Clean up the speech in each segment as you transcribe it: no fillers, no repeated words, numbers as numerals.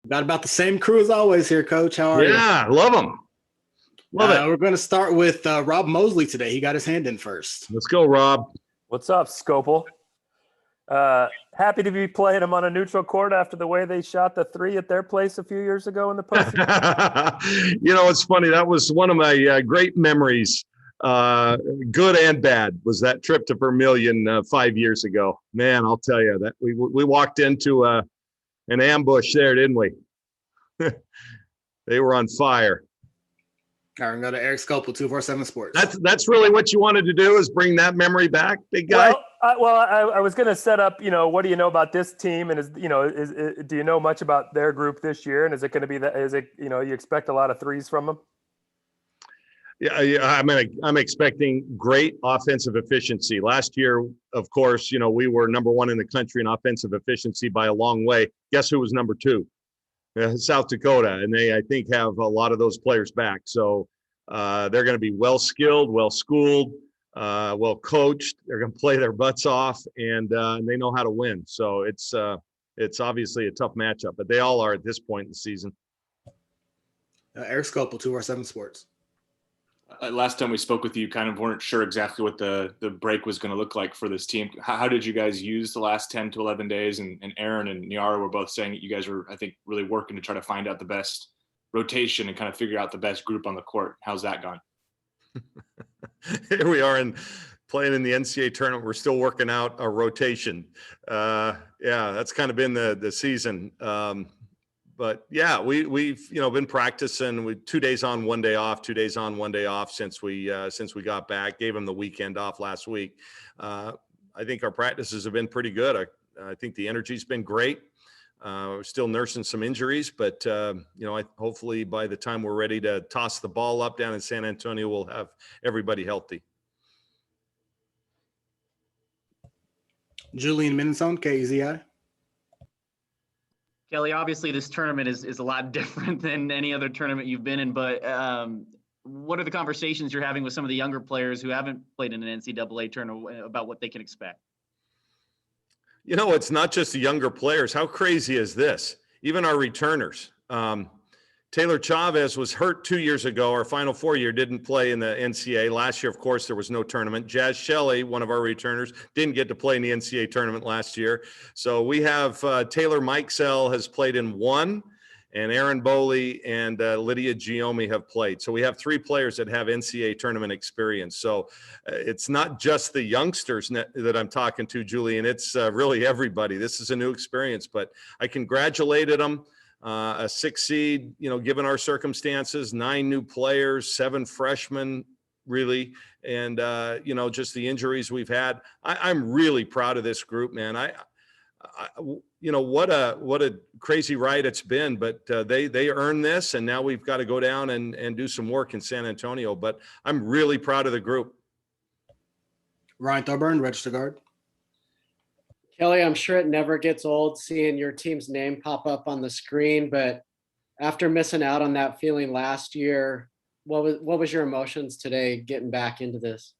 Got about the same crew as always here, Coach. How are you? Yeah, love them. Love it. We're going to start with Rob Mosley today. He got his hand in first. Let's go, Rob. What's up, Scopel? Happy to be playing them on a neutral court after the way they shot the three at their place a few years ago in the postseason. It's funny. That was one of my great memories, good and bad, was that trip to Vermillion 5 years ago. Man, I'll tell you that we walked into an ambush there, didn't we? They were on fire. All right, we're going to go to Eric Scopel, 247 Sports. That's really what you wanted to do, is bring that memory back, big guy? I was going to set up, what do you know about this team? And do you know much about their group this year? And is it going to be you expect a lot of threes from them? Yeah, I'm expecting great offensive efficiency. Last year, of course, we were number one in the country in offensive efficiency by a long way. Guess who was number two? South Dakota, and they, I think, have a lot of those players back. So they're going to be well-skilled, well-schooled, well-coached. They're going to play their butts off, and they know how to win. So it's obviously a tough matchup, but they all are at this point in the season. Eric Scopel, 247 Sports. Last time we spoke with you, kind of weren't sure exactly what the break was going to look like for this team. How did you guys use the last 10 to 11 days? And Aaron and Nyara were both saying that you guys were, I think, really working to try to find out the best rotation and kind of figure out the best group on the court. How's that gone? Here we are playing in the NCAA tournament. We're still working out a rotation. That's kind of been the season. But yeah, we've been practicing. 2 days on, 1 day off, 2 days on, 1 day off since we got back. Gave them the weekend off last week. I think our practices have been pretty good. I think the energy's been great. We're still nursing some injuries, but hopefully by the time we're ready to toss the ball up down in San Antonio, we'll have everybody healthy. Julian Minnesota, KZI. Kelly, obviously this tournament is a lot different than any other tournament you've been in, but what are the conversations you're having with some of the younger players who haven't played in an NCAA tournament about what they can expect? It's not just the younger players. How crazy is this? Even our returners. Taylor Chavez was hurt 2 years ago. Our Final Four year didn't play in the NCAA. Last year, of course, there was no tournament. Jazz Shelley, one of our returners, didn't get to play in the NCAA tournament last year. So we have Taylor Mikesell has played in one, and Aaron Boley and Lydia Giomi have played. So we have three players that have NCAA tournament experience. So it's not just the youngsters that I'm talking to, Julian. It's really everybody. This is a new experience, but I congratulated them. A 6 seed, given our circumstances, 9 new players, 7 freshmen, really. And, just the injuries we've had. I'm really proud of this group, man. What a crazy ride it's been, but they earned this, and now we've got to go down and do some work in San Antonio. But I'm really proud of the group. Ryan Thorburn, register guard. Kelly, I'm sure it never gets old seeing your team's name pop up on the screen, but after missing out on that feeling last year, what was your emotions today getting back into this?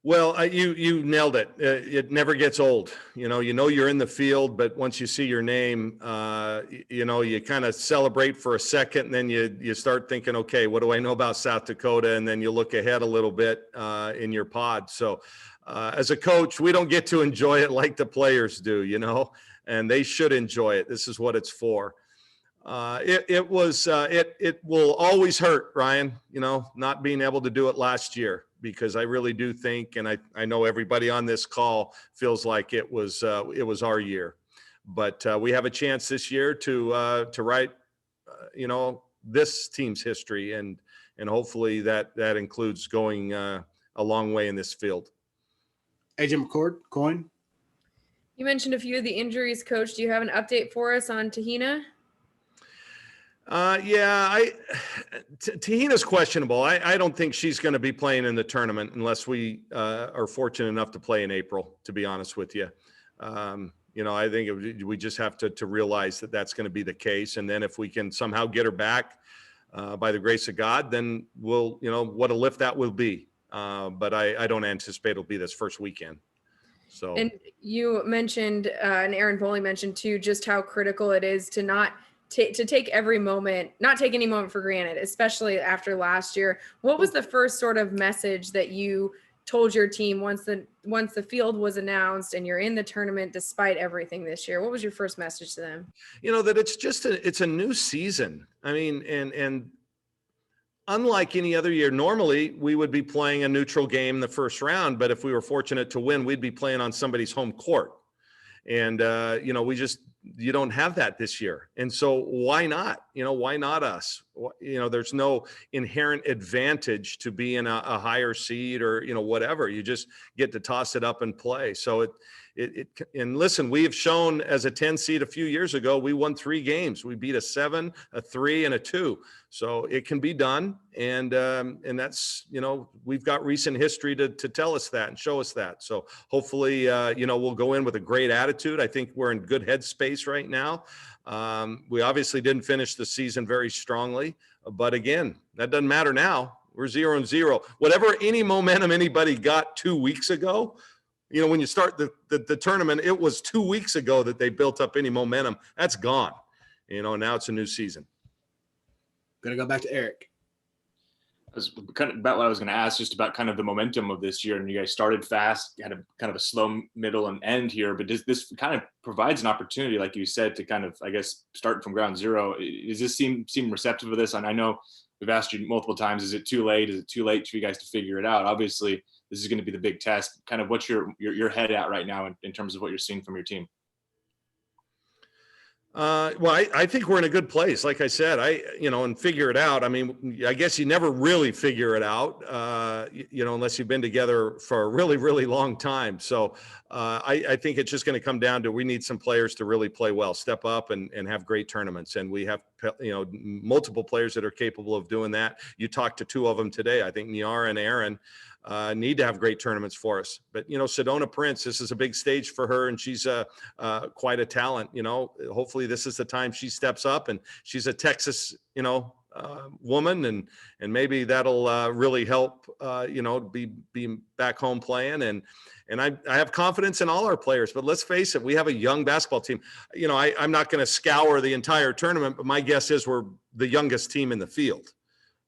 Well, you nailed it. It never gets old. You're in the field, but once you see your name, you kind of celebrate for a second, and then you start thinking, okay, what do I know about South Dakota? And then you look ahead a little bit in your pod. So as a coach, we don't get to enjoy it like the players do, and they should enjoy it. This is what it's for. It will always hurt, Ryan, not being able to do it last year, because I really do think, and I know everybody on this call feels like it was our year, but we have a chance this year to write, this team's history, and hopefully that includes going a long way in this field. AJ McCord, Coin. You mentioned a few of the injuries, Coach. Do you have an update for us on Tahina? Tahina's questionable. I don't think she's going to be playing in the tournament unless we are fortunate enough to play in April, to be honest with you. I think we just have to realize that that's going to be the case. And then if we can somehow get her back by the grace of God, then we'll, what a lift that will be. But I don't anticipate it'll be this first weekend. So, And you mentioned, and Aaron Foley mentioned too, just how critical it is to not to take every moment, not take any moment for granted, especially after last year. What was the first sort of message that you told your team once the field was announced and you're in the tournament despite everything this year? What was your first message to them? that it's a new season. I mean, and unlike any other year, normally we would be playing a neutral game in the first round, but if we were fortunate to win, we'd be playing on somebody's home court. And, you don't have that this year. And so why not? Why not us? There's no inherent advantage to be in a higher seed or, whatever. You just get to toss it up and play. So and listen, we have shown as a 10 seed a few years ago, we won 3 games. We beat a 7, a 3, and a 2. So it can be done. And that's, we've got recent history to tell us that and show us that. So hopefully, we'll go in with a great attitude. I think we're in good headspace right now. We obviously didn't finish the season very strongly, but again, that doesn't matter now. We're 0-0. Whatever any momentum anybody got 2 weeks ago, when you start the tournament, it was 2 weeks ago that they built up any momentum. That's gone. Now it's a new season. Gonna go back to Eric. That's kind of about what I was going to ask, just about kind of the momentum of this year. And you guys started fast, had a kind of a slow middle and end here, but this kind of provides an opportunity, like you said, to kind of, I guess, start from ground zero. Does this seem receptive of this? And I know we've asked you multiple times, is it too late? Is it too late for you guys to figure it out? Obviously, this is going to be the big test. Kind of what's your head at right now in terms of what you're seeing from your team? Well, I think we're in a good place. Like I said, and figure it out. I mean, I guess you never really figure it out, unless you've been together for a really, really long time. So I think it's just going to come down to, we need some players to really play well, step up and have great tournaments. And we have, multiple players that are capable of doing that. You talked to 2 of them today. I think Niara and Aaron need to have great tournaments for us. But, Sedona Prince, this is a big stage for her, and she's quite a talent. Hopefully this is the time she steps up, and she's a Texas, woman, and maybe that'll really help, be back home playing. And I have confidence in all our players, but let's face it, we have a young basketball team. I'm not going to scour the entire tournament, but my guess is we're the youngest team in the field.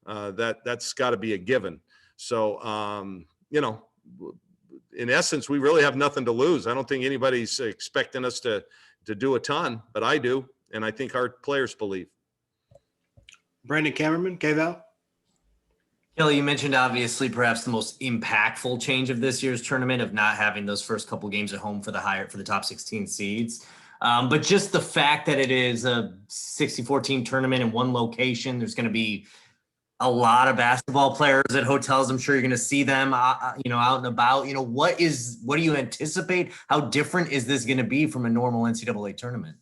That's got to be a given. So, in essence, we really have nothing to lose. I don't think anybody's expecting us to do a ton, but I do. And I think our players believe. Brandon Cameraman, K-Val. Kelly, you mentioned obviously perhaps the most impactful change of this year's tournament of not having those first couple games at home for the top 16 seeds. But just the fact that it is a 64 team tournament in one location, there's going to be a lot of basketball players at hotels. I'm sure you're going to see them, out and about. What do you anticipate? How different is this going to be from a normal NCAA tournament?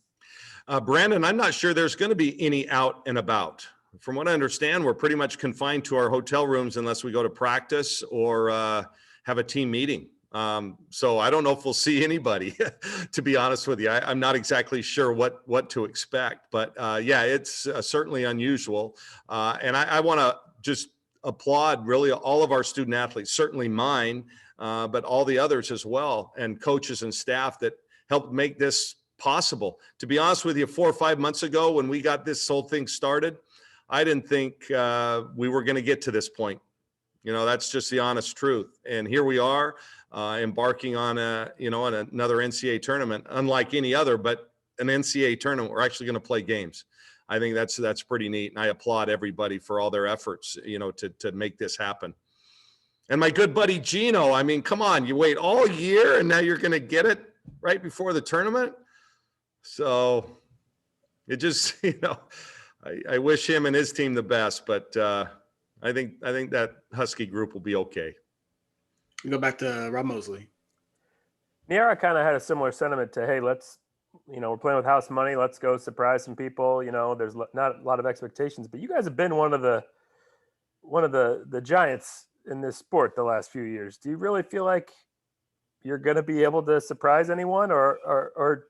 Brandon, I'm not sure there's going to be any out and about. From what I understand, we're pretty much confined to our hotel rooms unless we go to practice or have a team meeting. So I don't know if we'll see anybody, to be honest with you. I'm not exactly sure what to expect, but yeah, it's certainly unusual. And I want to just applaud really all of our student athletes, certainly mine, but all the others as well, and coaches and staff that helped make this possible. To be honest with you, 4 or 5 months ago when we got this whole thing started, I didn't think we were going to get to this point. That's just the honest truth. And here we are, embarking on on another NCAA tournament, unlike any other, but an NCAA tournament. We're actually going to play games. I think that's pretty neat. And I applaud everybody for all their efforts, to make this happen. And my good buddy Gino, I mean, come on, you wait all year and now you're going to get it right before the tournament. So it just, I wish him and his team the best, but I think that Husky group will be okay. We go back to Rob Mosley. Niara kind of had a similar sentiment to, hey, let's, we're playing with house money. Let's go surprise some people. There's not a lot of expectations, but you guys have been one of the giants in this sport the last few years. Do you really feel like you're going to be able to surprise anyone, or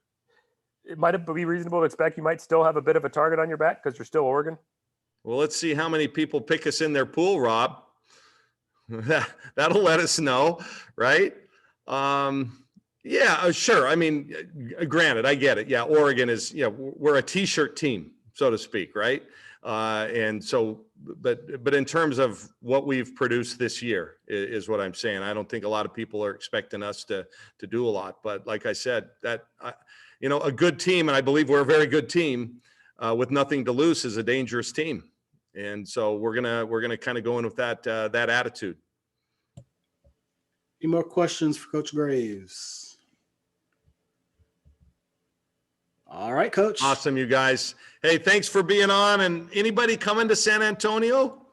it might be reasonable to expect you might still have a bit of a target on your back because you're still Oregon? Well, let's see how many people pick us in their pool, Rob. That'll let us know, right? Yeah, sure. I mean, granted, I get it. Yeah, Oregon is, we're a t-shirt team, so to speak, right? And so, but in terms of what we've produced this year is what I'm saying. I don't think a lot of people are expecting us to do a lot. But like I said, a good team, and I believe we're a very good team with nothing to lose, is a dangerous team. And so we're gonna kind of go in with that attitude. Any more questions for Coach Graves? All right, Coach. Awesome, you guys. Hey, thanks for being on. And anybody coming to San Antonio?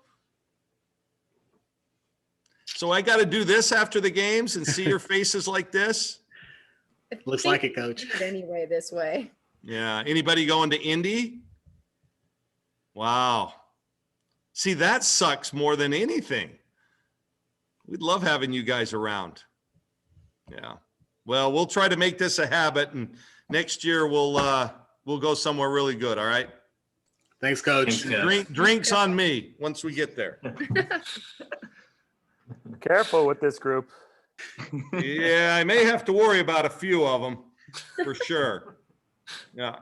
So I got to do this after the games and see your faces like this? Looks like it, Coach. Anyway, this way. Yeah. Anybody going to Indy? Wow. See, that sucks more than anything. We'd love having you guys around. Yeah. Well, we'll try to make this a habit, and next year we'll go somewhere really good. All right. Thanks, Coach. Drinks on me once we get there. Careful with this group. Yeah, I may have to worry about a few of them for sure. Yeah.